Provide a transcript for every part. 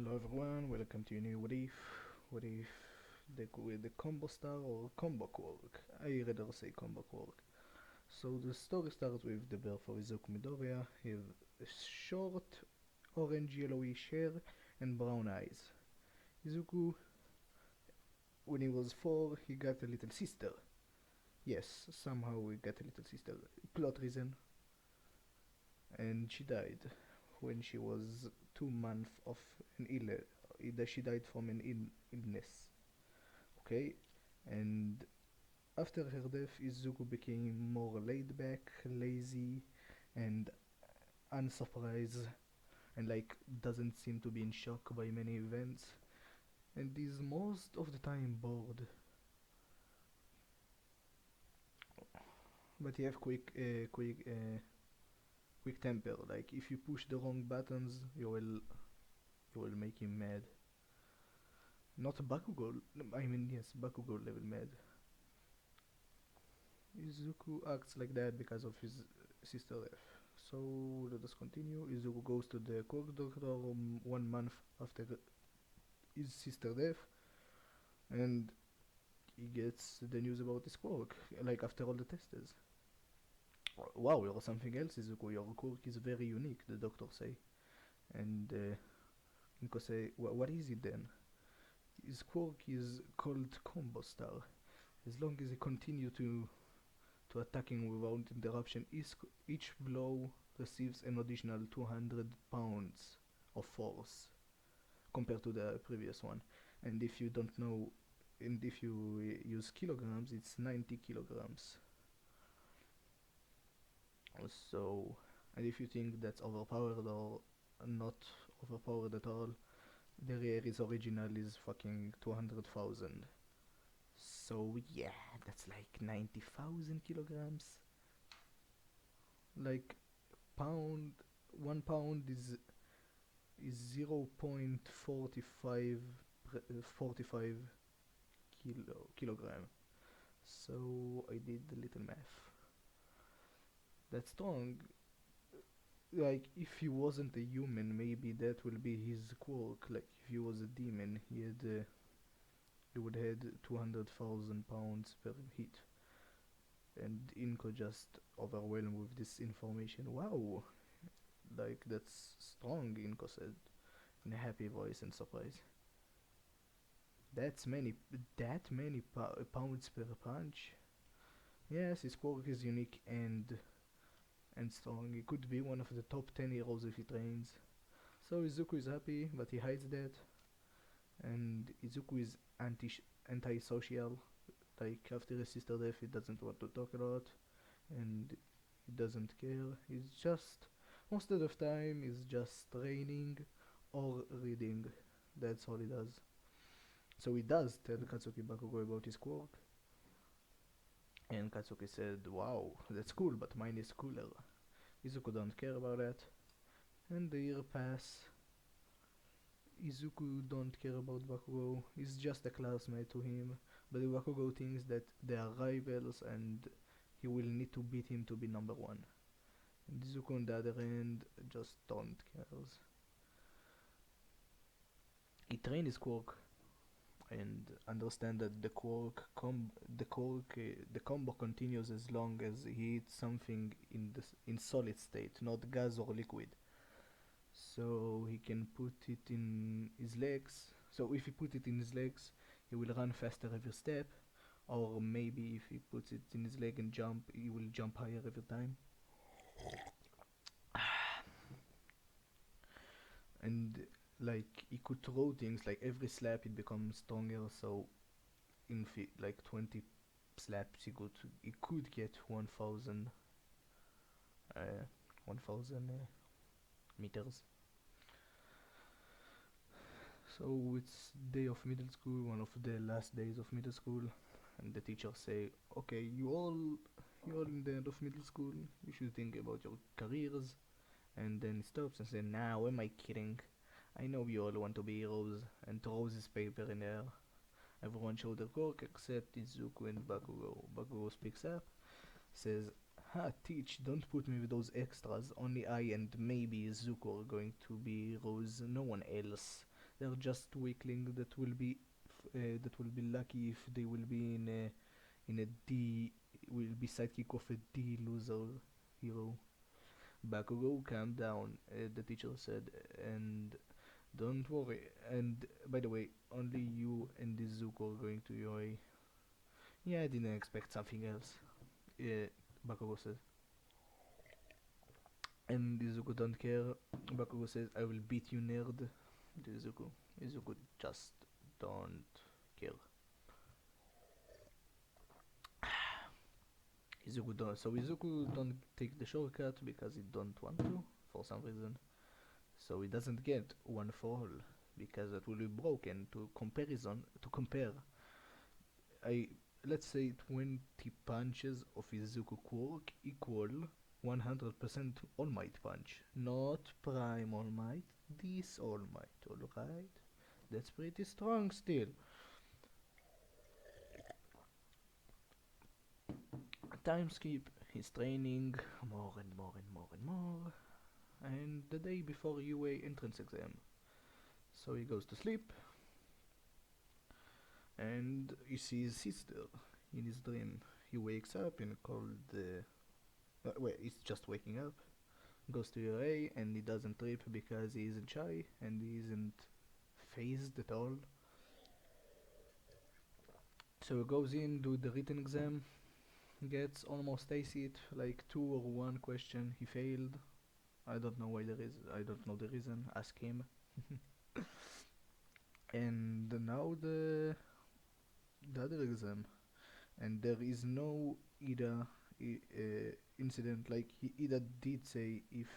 Hello everyone, welcome to a new What If. What if Deku with the combo star or combo Quirk? I rather say combo Quirk. So the story starts with the birth of Izuku Midoriya. He has short, orange yellowish hair and brown eyes. Izuku, when he was 4, he got a little sister. Yes, somehow he got a little sister. Plot reason. And she died when she was 2 months of an illness. She died from an illness. Okay, and after her death, Izuku became more laid back, lazy, and unsurprised, and like doesn't seem to be in shock by many events, and is most of the time bored. But he have quick temper. Like if you push the wrong buttons, you will make him mad. Not Bakugo. I mean yes, Bakugo level mad. Izuku acts like that because of his sister death. So let us continue. Izuku goes to the Quirk doctor 1 month after his sister death, and he gets the news about his Quirk, like after all the tests. Wow, you're something else, Izuku. Your Quirk is very unique, the doctor say. And Inko say, what is it then? His Quirk is called Combo Star. As long as he continue to attacking without interruption, each blow receives an additional 200 pounds of force compared to the previous one. And if you don't know, and if you use kilograms, it's 90 kilograms. So, and if you think that's overpowered or not overpowered at all, the Rari's original is fucking 200,000. So yeah, that's like 90,000 kilograms. Like pound, 1 pound is 0.45 kilogram. So I did the little math. That's strong. Like if he wasn't a human, maybe that will be his quirk. Like if he was a demon, he would had 200,000 pounds per hit. And Inko just overwhelmed with this information. Wow, like that's strong, Inko said in a happy voice and surprise. That's many, that many pounds per punch. Yes, his quirk is unique and strong. He could be one of the top 10 heroes if he trains. So Izuku is happy, but he hides that. And Izuku is antisocial. Like after his sister death, he doesn't want to talk a lot, and he doesn't care. He's just most of the time he's just training or reading. That's all he does. So he does tell Katsuki Bakugo about his quirk, and Katsuki said, "Wow, that's cool, but mine is cooler." Izuku don't care about that, and the year pass. Izuku don't care about Bakugo. He's just a classmate to him, but Bakugo thinks that they are rivals and he will need to beat him to be number one. And Izuku on the other hand just don't cares. He trained his quirk and understand that the combo continues as long as he eats something in solid state, not gas or liquid. So he can put it in his legs. So if he put it in his legs, he will run faster every step. Or maybe if he puts it in his leg and jump, he will jump higher every time. And like he could throw things like every slap it becomes stronger. So in like 20 slaps he could get uh, 1000 meters. So it's day of middle school, one of the last days of middle school, and the teacher say, "Okay, you all in the end of middle school. You should think about your careers." And then he stops and says, "Nah, am I kidding? I know you all want to be heroes," and throws his paper in the air. Everyone showed their work except Izuku and Bakugo. Bakugo speaks up, says, "Ha, teach, don't put me with those extras. Only I and maybe Izuku are going to be heroes, no one else." They're just weakling that will be lucky if they will be in a D, will be sidekick of a D loser hero. Bakugo, calm down, the teacher said, and don't worry. And by the way, only you and Izuku are going to UA. Yeah, I didn't expect something else. Bakugo says. And Izuku don't care. Bakugo says, I will beat you, nerd. To Izuku. Izuku just don't care. Izuku don't take the shortcut because he don't want to for some reason. So he doesn't get one for all because that will be broken to compare. I Let's say 20 punches of Izuku Quirk equal 100% All Might punch, not Prime All Might, this All Might, alright? That's pretty strong still. Time skip, he's training more and more and more and more, and the day before UA entrance exam. So he goes to sleep, and he sees his sister in his dream. He wakes up in a cold. He's just waking up. Goes to UA and he doesn't trip because he isn't shy and he isn't phased at all. So he goes in, do the written exam, gets almost ace it, like 2 or 1 question he failed. I don't know why there is. I don't know the reason. Ask him. And now the other exam, and there is no Ida incident. Like Ida did say if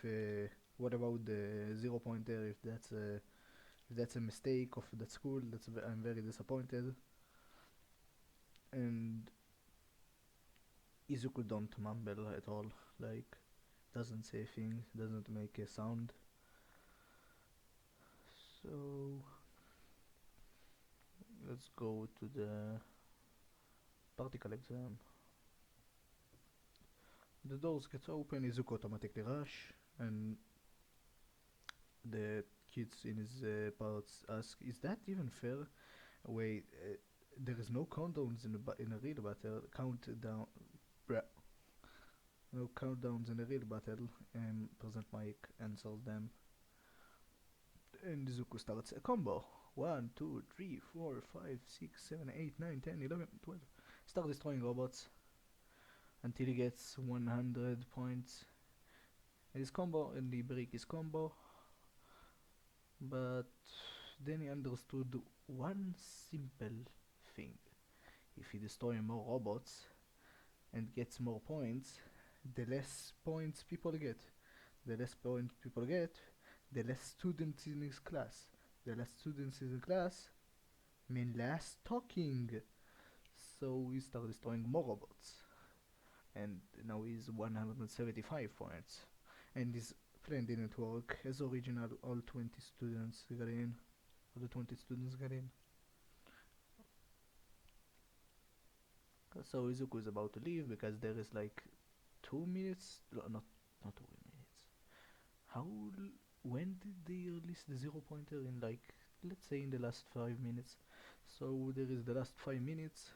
what about the 0 pointer, if that's a mistake of that school, I'm very disappointed. And Izuku don't mumble at all, like doesn't say a thing, doesn't make a sound. So let's go to the particle exam. The doors get open, Izuku automatically rush, and the kids in his parts ask, "Is that even fair?" Wait, there is no countdowns in a real battle. No countdowns in a real battle. Present Mike answers them, and Izuku starts a combo. 1, 2, 3, 4, 5, 6, 7, 8, 9, 10, 11, 12. Start destroying robots until he gets 100 points. And his combo, and he break his combo. But then he understood one simple thing. If he destroys more robots and gets more points, the less points people get. The less points people get, the less students in his class. The less students in the class mean less talking. So he started destroying more robots. And now he's 175 points. And his plan didn't work. As original, all 20 students got in. All the 20 students got in. So Izuku is about to leave because there is like 2 minutes. Not 2 minutes. When did they release the 0 pointer? In, like, let's say in the last 5 minutes. So there is the last 5 minutes.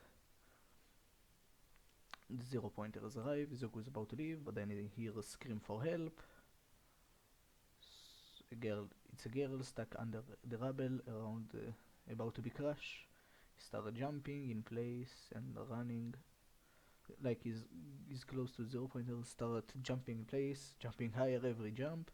The 0 pointer has arrived. Izuku is about to leave, but then he hears a scream for help. It's a girl stuck under the rubble around, about to be crushed. He started jumping in place and running. Like he's close to 0 pointer. Start jumping in place, jumping higher every jump.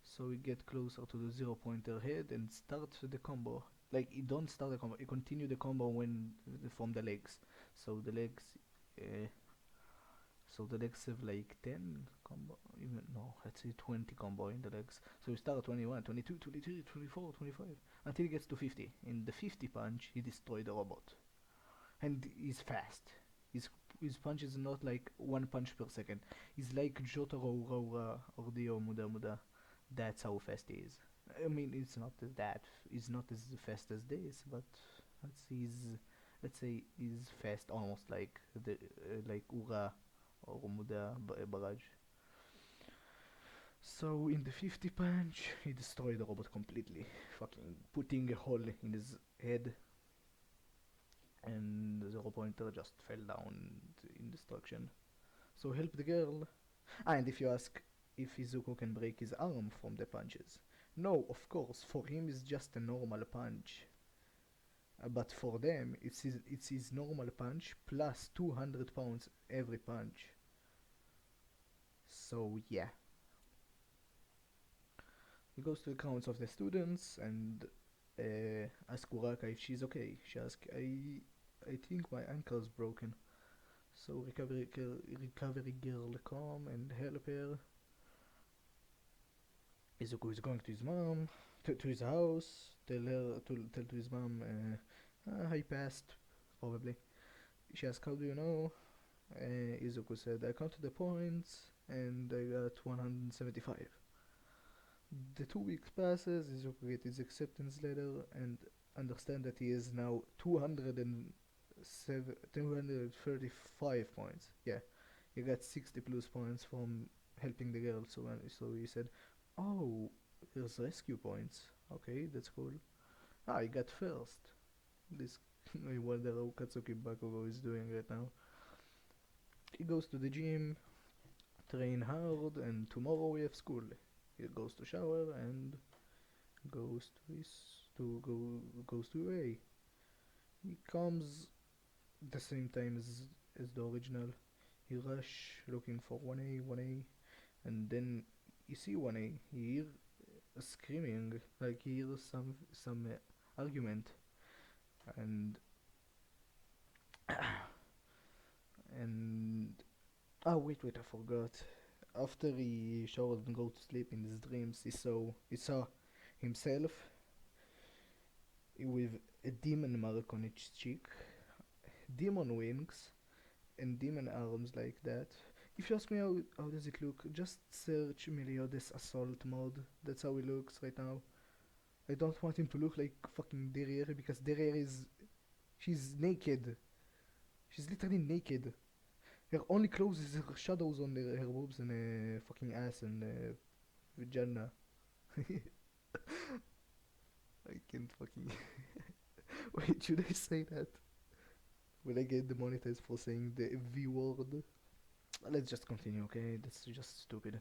So we get closer to the 0 pointer head and start the combo. Like he don't start the combo, he continue the combo when from the legs. So the legs, uh, have like 10 combo, even no, let's say 20 combo in the legs. So we start at 21, 22, 23, 24, 25 until he gets to 50. In the 50 punch, he destroyed the robot, and he's fast. His punch is not like 1 punch per second. He's like Jotaro Raura or Dio Muda Muda. That's how fast he is. I mean, it's not he's not as fast as this, but let's say he's fast, almost like the like Ura or Muda Barrage. So in the 50 punch, he destroyed the robot completely, fucking putting a hole in his head, and the 0 pointer just fell down in destruction. So help the girl. And if you ask if Izuku can break his arm from the punches, no, of course, for him it's just a normal punch. But for them, it's his normal punch plus 200 pounds every punch. So yeah, he goes to the grounds of the students and asks Kuraka if she's okay. She asks, I think my ankle's broken. So recovery girl come and help her. Izuku is going to his mom, to his house, tell to his mom, I passed, probably. She asks, how do you know? Izuku said, I counted the points and I got 175. The 2 weeks passes, Izuku gets his acceptance letter and understand that he is now 235 points. Yeah, he got 60 plus points from helping the girl. So he said, "Oh, there's rescue points. Okay, that's cool. Ah, I got first. This I wonder how Katsuki Bakugo is doing right now. He goes to the gym, train hard, and tomorrow we have school. He goes to shower and goes to his to go goes to A. He comes the same time as the original. He rush looking for 1A, and then you see 1A. He hear screaming like he hears some argument, and and wait, I forgot. After he showered and go to sleep in his dreams, he saw himself with a demon mark on its cheek, demon wings, and demon arms like that. If you ask me how does it look, just search Meliodas Assault mode. That's how he looks right now. I don't want him to look like fucking Derriere because Derriere she's naked. She's literally naked. Her only clothes is her shadows on her boobs and fucking ass and vagina. I can't fucking. Wait, should I say that? Will I get demonetized for saying the V word? Let's just continue, okay? That's just stupid.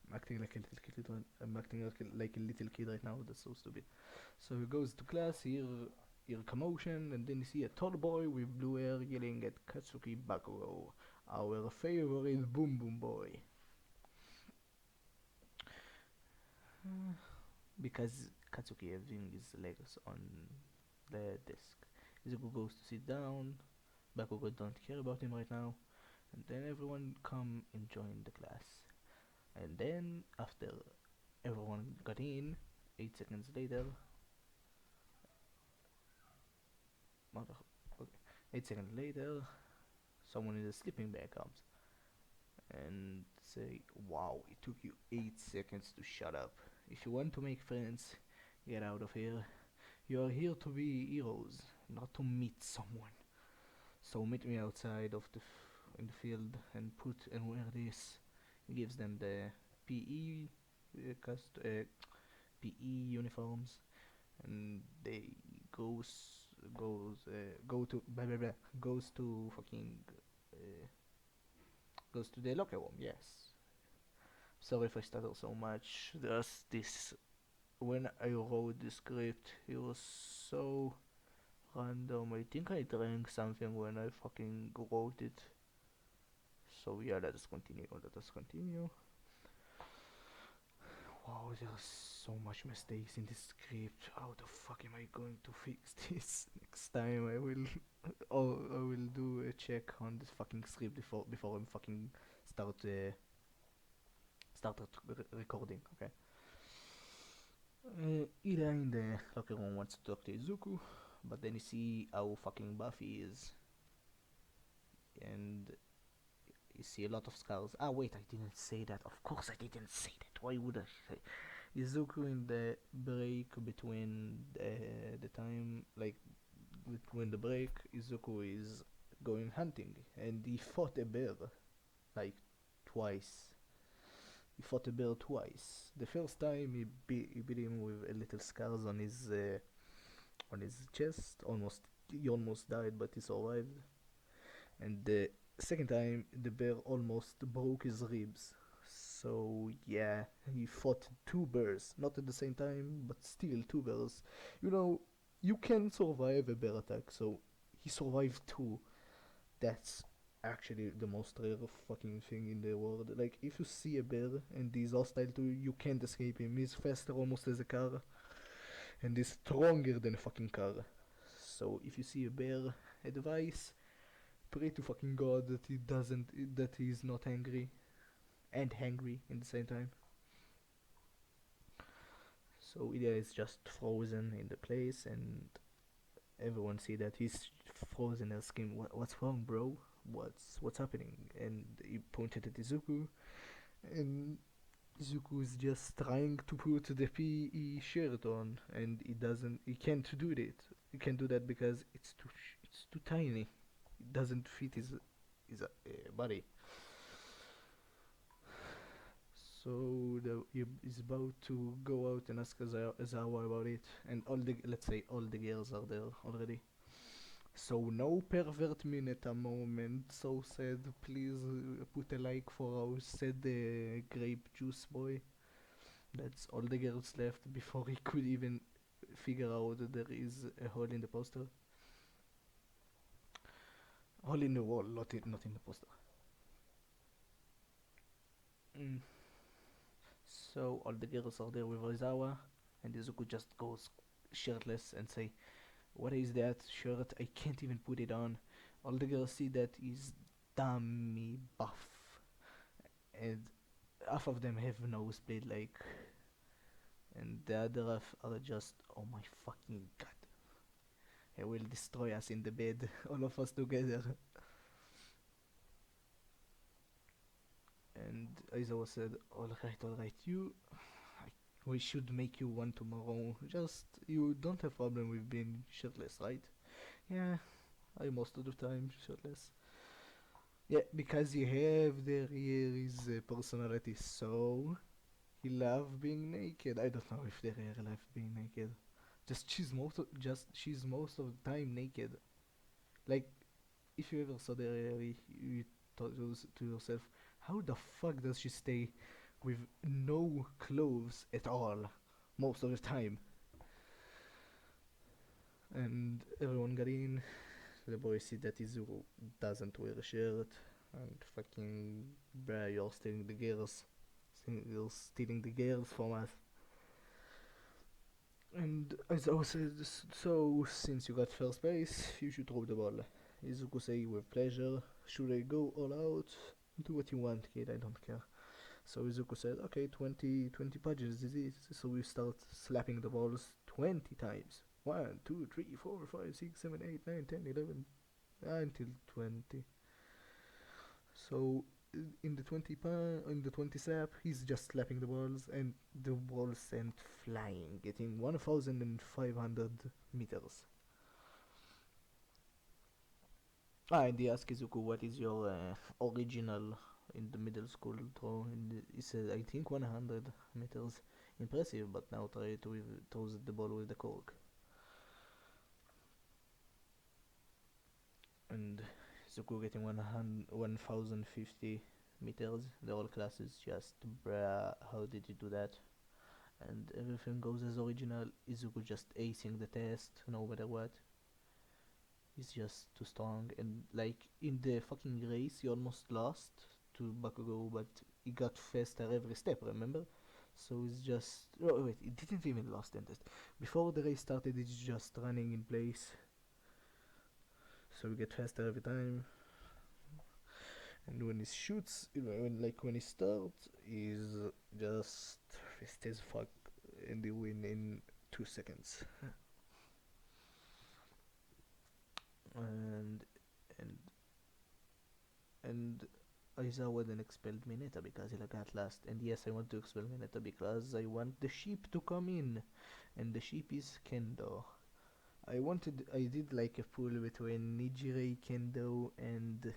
I'm acting like a little kid. I'm acting like a little kid right now. That's so stupid. So he goes to class, hear commotion, and then you see a tall boy with blue hair yelling at Katsuki Bakugo, our favorite Boom Boom Boy. Because Katsuki having his legs on the desk. Izuku goes to sit down. Bakugo don't care about him right now. And then everyone come and join the class. And then after everyone got in, 8 seconds later, okay, 8 seconds later, someone in the sleeping bag comes and say, wow, it took you 8 seconds to shut up. If you want to make friends, get out of here. You are here to be heroes, not to meet someone. So meet me outside of in the field and wear this. He gives them the PE PE uniforms, and they go to blah blah blah goes to fucking uh, goes to the locker room. Yes. Sorry if I stutter so much. There's this when I wrote the script, it was so random. I think I drank something when I fucking wrote it. So yeah, let us continue. Wow, there's so much mistakes in this script. How the fuck am I going to fix this next time? I will do a check on this fucking script before I'm fucking start recording. Okay. Ida in the locker room wants to talk to Izuku, but then you see how fucking Buffy is, and you see a lot of scars. Wait, I didn't say that. Of course, I didn't say that. Why would I say? Izuku in the break between the time, like between the break, Izuku is going hunting, and he fought a bear, like twice. he fought a bear twice. The first time he beat him with a little scars on his chest. He almost died, but he survived. And the second time, the bear almost broke his ribs. So yeah, he fought two bears, not at the same time, but still two bears. You know, you can survive a bear attack, so he survived two. That's actually the most rare fucking thing in the world. Like, if you see a bear and he's hostile to you, you can't escape him. He's faster almost as a car, and he's stronger than a fucking car. So if you see a bear, advice: pray to fucking God that that he's not angry and hangry in the same time. So Ilya is just frozen in the place, and everyone see that he's frozen, asking, What's wrong, bro? What's happening?" And he pointed at Izuku, and Izuku is just trying to put the PE shirt on, and he can't do it. He can't do that because it's too tiny. It doesn't fit his body. So he's about to go out and ask Azawa about it, and let's say all the girls are there already. So no pervert minute a moment. So sad. Please put a like for our said grape juice boy. That's all the girls left before he could even figure out that there is a hole in the poster. Hole in the wall, not in the poster. Mm. So all the girls are there with Oizawa, and Izuku just goes shirtless and say, "What is that shirt? I can't even put it on." All the girls see that he's dummy buff, and half of them have nosebleed, like, and the other half are just, "Oh my fucking god, he will destroy us in the bed, all of us together." And Aizawa said, all right, we should make you one tomorrow. Just, you don't have problem with being shirtless, right? Yeah, I most of the time shirtless. Yeah, because you have the Rier's personality, so he love being naked. I don't know if the Rier love being naked. She's most of the time naked. Like, if you ever saw the Rier, you thought to yourself, how the fuck does she stay with no clothes at all most of the time? And everyone got in. The boys see that Izuku doesn't wear a shirt, and fucking, bruh, you're stealing the girls. You're stealing the girls from us. And Aizawa says, so since you got first base, you should throw the ball. Izuku say, with pleasure. Should I go all out? Do what you want, kid, I don't care. So Izuku said, okay, 20 punches is it? So we start slapping the balls 20 times. 1, 2, 3, 4, 5, 6, 7, 8, 9, 10, 11, until 20. So in the 20 slap, he's just slapping the balls, and the balls sent flying, getting 1,500 meters. And he asked Izuku, what is your original in the middle school throw? And he said, I think 100 meters. Impressive, but now try to throw the ball with the cork. And Izuku getting 1,050 meters. The whole class is just, bruh, how did you do that? And everything goes as original. Izuku just acing the test, no matter what. He's just too strong, and like in the fucking race, he almost lost to Bakugo, but he got faster every step. Remember? So he's just. Oh wait, he didn't even lost in test. Before the race started, he's just running in place. So he get faster every time. And when he shoots, when he starts, he's just fast as fuck, and they win in 2 seconds. and and and Aizawa then expelled Mineta because he got last. And yes, I want to expel Mineta because I want the sheep to come in, and the sheep is Kendo. I did like a pool between Nijire, Kendo, and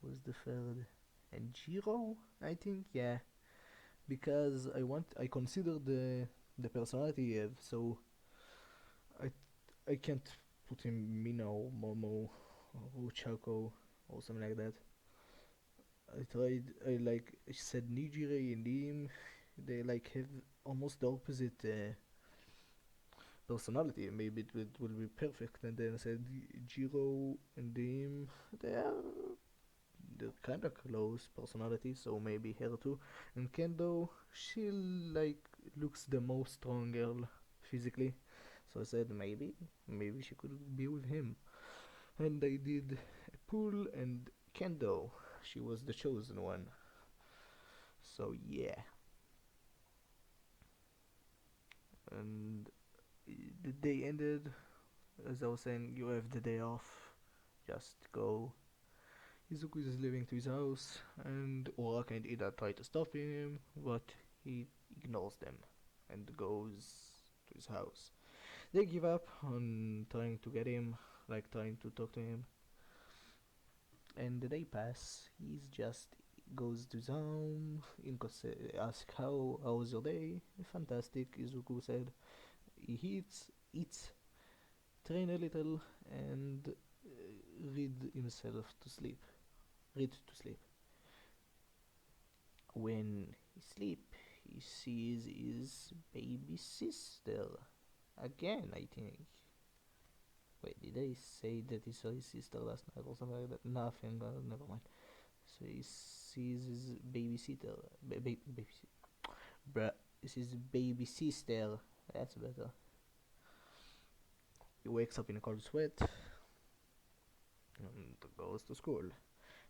who's the third? And Jiro, I think, yeah. because I consider the personality he have, so I I can't put him Mina, Momo, or Chaco or something like that. I tried. I like I said Nijire and him. They like have almost the opposite personality. Maybe will be perfect. And then I said Jiro and him. They are they're kind of close personality, so maybe her too. And Kendo, she like looks the most strong girl physically. So I said maybe she could be with him. And I did Pool and Kendo. She was the chosen one. So yeah, and the day ended. As I was saying, you have the day off. Just go. Izuku is leaving to his house, and Uraka and Ida try to stop him, but he ignores them and goes to his house. They give up on trying to get him, like trying to talk to him, and the day pass. He's just goes to his home. Inko asks how was your day? Fantastic, Izuku said. He eats, train a little, and read himself to sleep. Read to sleep. When he sleep, he sees his baby sister again. I think. Wait, did I say that he saw his sister last night or something like that? Nothing. Never mind. So he sees his babysitter. Bruh, this is baby sister. That's better. He wakes up in a cold sweat and goes to school.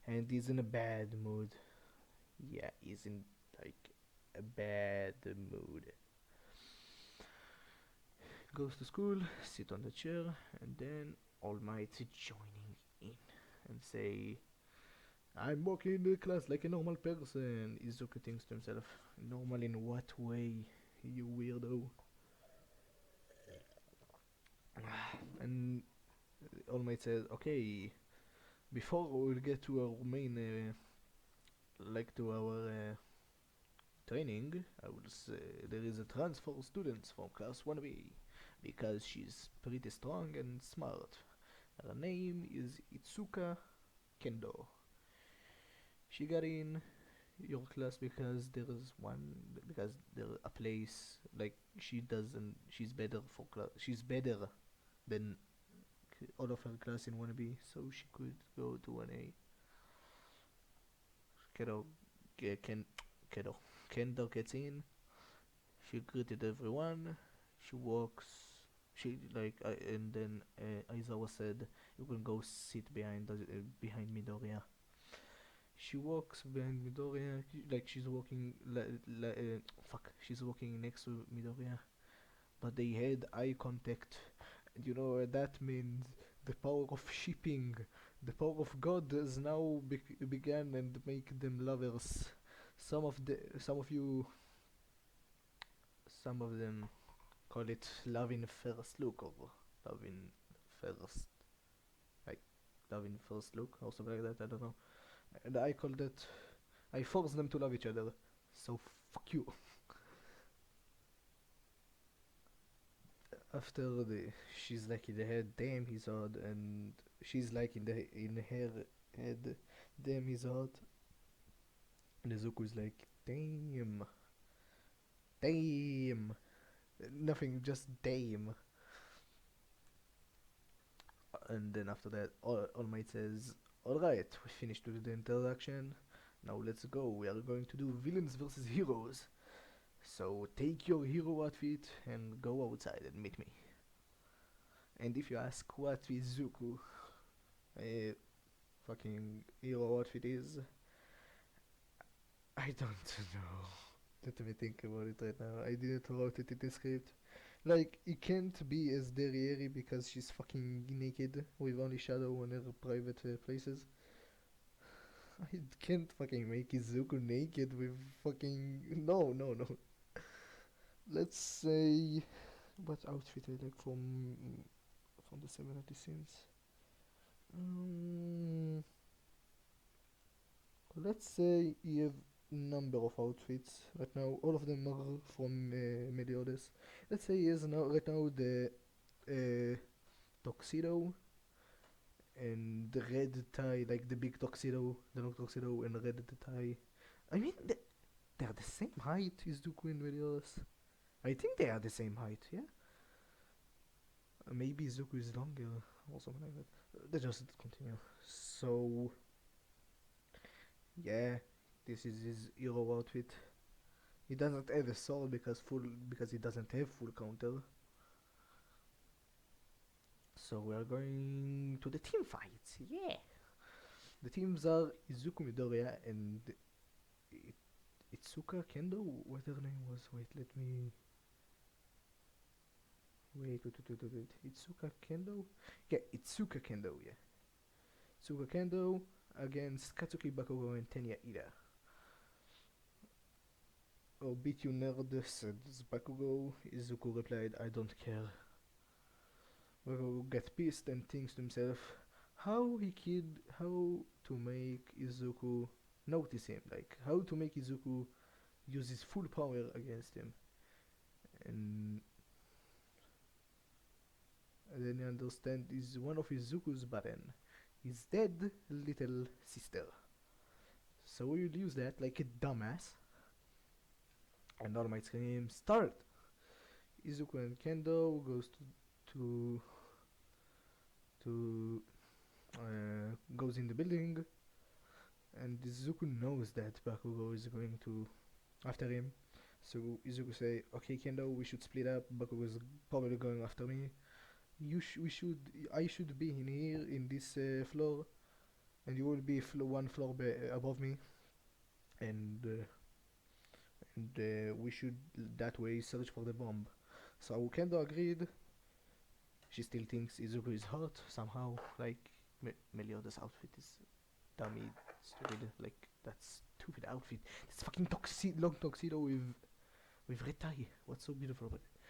And he's in a bad mood. Yeah, he's in like a bad mood. Goes to school, sit on the chair, and then All Might joining in and say, I'm walking in the class like a normal person. Izuku thinks to himself, normal in what way, you weirdo? And All Might says, okay, before we'll get to our main, like to our training, I will say there is a transfer students from class 1B because she's pretty strong and smart. Her name is Itsuka Kendo. She got in your class because there is one because there a place like she doesn't she's better for class she's better than all of her class in 1B, so she could go to 1A. Kendo Ken Kendo Kendo gets in. She greeted everyone. She walks. She like and then Aizawa said, "You can go sit behind Midoriya." She walks behind Midoriya, like she's walking fuck. She's walking next to Midoriya, but they had eye contact. And you know that means the power of shipping, the power of God has now began and make them lovers. Some of you, some of them call it love in first look or love in first like love in first look or something like that. I don't know. And I call that I force them to love each other. So fuck you. After the she's like in the head, damn he's hot, and she's like in her head, damn he's hot. And Nezuko is like, damn, nothing, just damn. And then after that, All Might says, alright, we finished with the introduction. Now let's go. We are going to do villains versus heroes. So take your hero outfit and go outside and meet me. And if you ask what Izuku fucking hero outfit is, I don't know. Let me think about it right now. I didn't write it in the script. Like, it can't be as Derriere because she's fucking naked with only shadow on her private places. I can't fucking make Izuku naked with fucking. No, no, no. Let's say. What outfit I like from the 70 scenes? Um, let's say you have number of outfits right now. All of them are from Meliodas. Let's say he has now right now the uh, tuxedo and the red tie, like the big tuxedo, the long tuxedo and red tie. I mean, they're the same height, Izuku and Meliodas. I think they are the same height, yeah? Maybe Izuku is longer or something like that. Let's just continue. So, yeah, this is his hero outfit. He doesn't have a sword because he doesn't have full counter. So we are going to the team fights. Yeah. The teams are Izuku Midoriya and Itsuka Kendo. What her name was? Wait, let me. Wait. Itsuka Kendo? Yeah, Itsuka Kendo, yeah. Itsuka Kendo against Katsuki Bakugo and Tenya Ida. Oh, beat you nerd, said Bakugo. Izuku replied, I don't care. Bakugo gets pissed and thinks to himself how to make Izuku notice him, like how to make Izuku use his full power against him. And then you understand is one of Izuku's button. His dead little sister. So we'll use that like a dumbass. And All Might scream, start! Izuku and Kendo goes to to goes in the building, and Izuku knows that Bakugo is going to after him. So Izuku say, "Okay, Kendo, we should split up. Bakugo is probably going after me. We should. I should be in here in this floor, and you will be one floor above me, and we should that way search for the bomb." So Kendo agreed. She still thinks Izuku is hurt somehow. Like Meliodas' outfit is dummy, stupid. Like that stupid outfit. This fucking long tuxedo with red tie. What's so beautiful about it?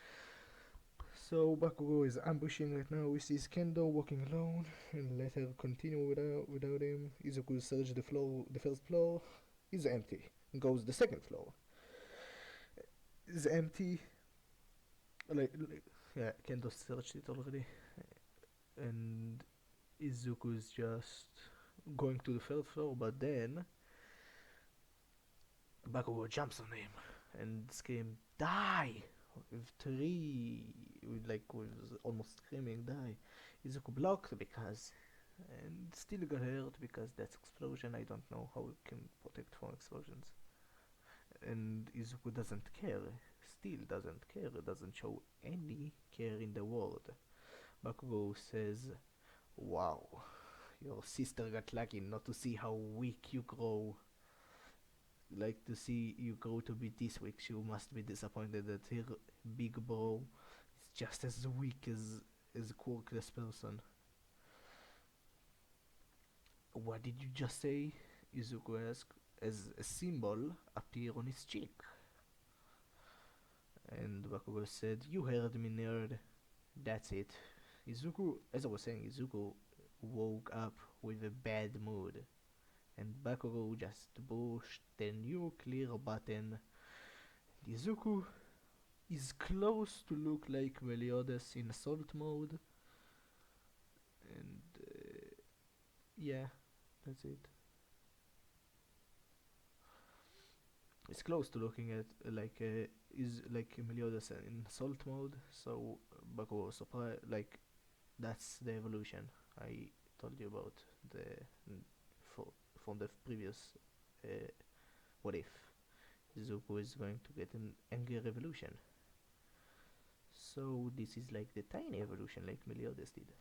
So Bakugo is ambushing right now. We see Kendo walking alone, and let her continue without him. Izuku searches the floor. The first floor is empty. Goes the second floor. Is empty. Yeah, Kendo searched it already, and Izuku is just going to the third floor, but then Bakugo jumps on him and screams, "Die!" with almost screaming, "Die!" Izuku blocked because, and still got hurt because that's explosion. I don't know how it can protect from explosions. And Izuku doesn't care, still doesn't care, doesn't show any care in the world. Bakugo says, "Wow, your sister got lucky not to see how weak you grow. Like to see you grow to be this weak. She must be disappointed that her big bro is just as weak as Quirk this person." "What did you just say?" Izuku asked, as a symbol appeared on his cheek. And Bakugo said, "You heard me, nerd. That's it." As I was saying, Izuku woke up with a bad mood, and Bakugo just pushed the nuclear button. Izuku is close to look like Meliodas in assault mode, and yeah, that's it. It's close to looking at is like Meliodas in assault mode. So Bakugo surprise like that's the evolution I told you about the for, from the previous uh, what if Izuku is going to get an angry revolution. So this is like the tiny evolution like Meliodas did.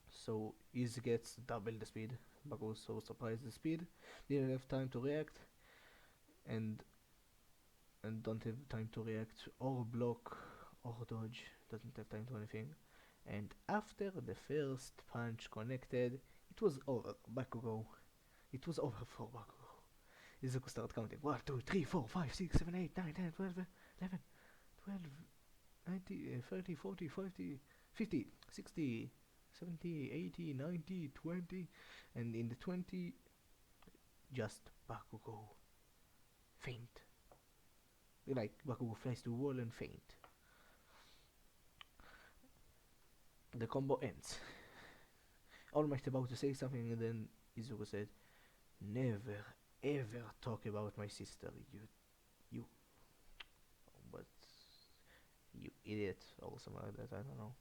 So Iz gets double the speed. Bakugo so surprised the speed, didn't have time to react, and don't have time to react or block or dodge, doesn't have time to do anything. And after the first punch connected, it was over. Bakugo. It was over for Bakugo. Izuku started counting. 1, 2, 3, 4, 5, 6, 7, 8, 9, 10, 12, 11, 12, 90, 30, 40, 50, 50, 60, 70, 80, 90, 20. And in the 20, just Bakugo. Faint. Like Bakugo flies to the wall and faint. The combo ends. All Might about to say something, and then Izuku said, "Never, ever talk about my sister, you, but you idiot," or something like that. I don't know.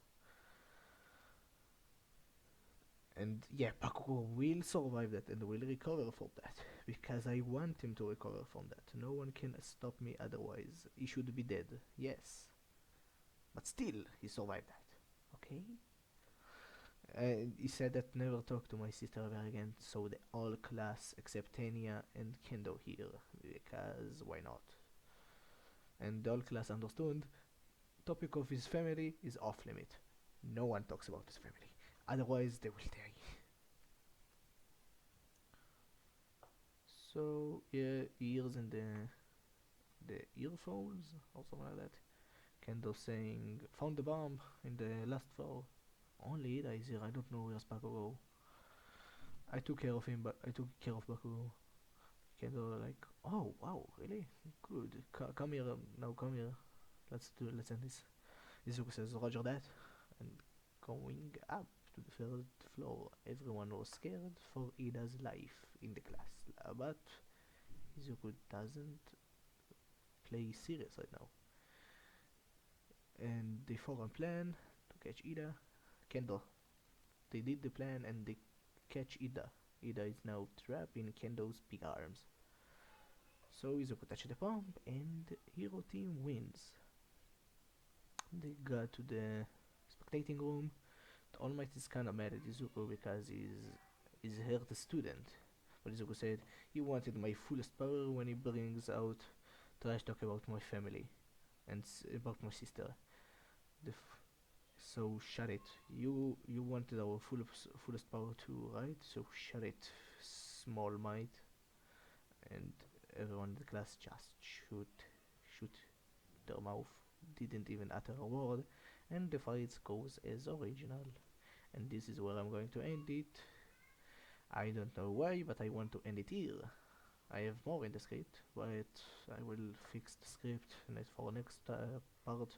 And yeah, Bakugo will survive that and will recover from that because I want him to recover from that. No one can stop me otherwise. He should be dead, yes, but still he survived that. Okay. He said that never talk to my sister ever again. So the all class except Tenya and Kendo here because why not? And the all class understood. Topic of his family is off limit. No one talks about his family. Otherwise they will die. So yeah, ears in the earphones or something like that. Kendo saying found the bomb in the last floor. Only Ida is here. I don't know where's Bakugo. I took care of him, but I took care of Bakugo. Kendo like, oh wow, really good. Come here now. Come here. Let's end this. Izuku says Roger that, and going up to the third floor. Everyone was scared for Ida's life in the class, but Izuku doesn't play serious right now. And they form a plan to catch Ida. Kendo. They did the plan and they catch Ida. Ida is now trapped in Kendo's big arms. So Izuku touches the bomb and Hero Team wins. They got to the spectating room. The All Might is kinda mad at Izuku because he's hurt a student. But Izuku said he wanted my fullest power when he brings out trash talk about my family and about my sister. So shut it. You wanted our fullest power too, right? So shut it, small might. And everyone in the class just shoot their mouth. Didn't even utter a word, and the fight goes as original. And this is where I'm going to end it. I don't know why, but I want to end it here. I have more in the script, but I will fix the script for next part.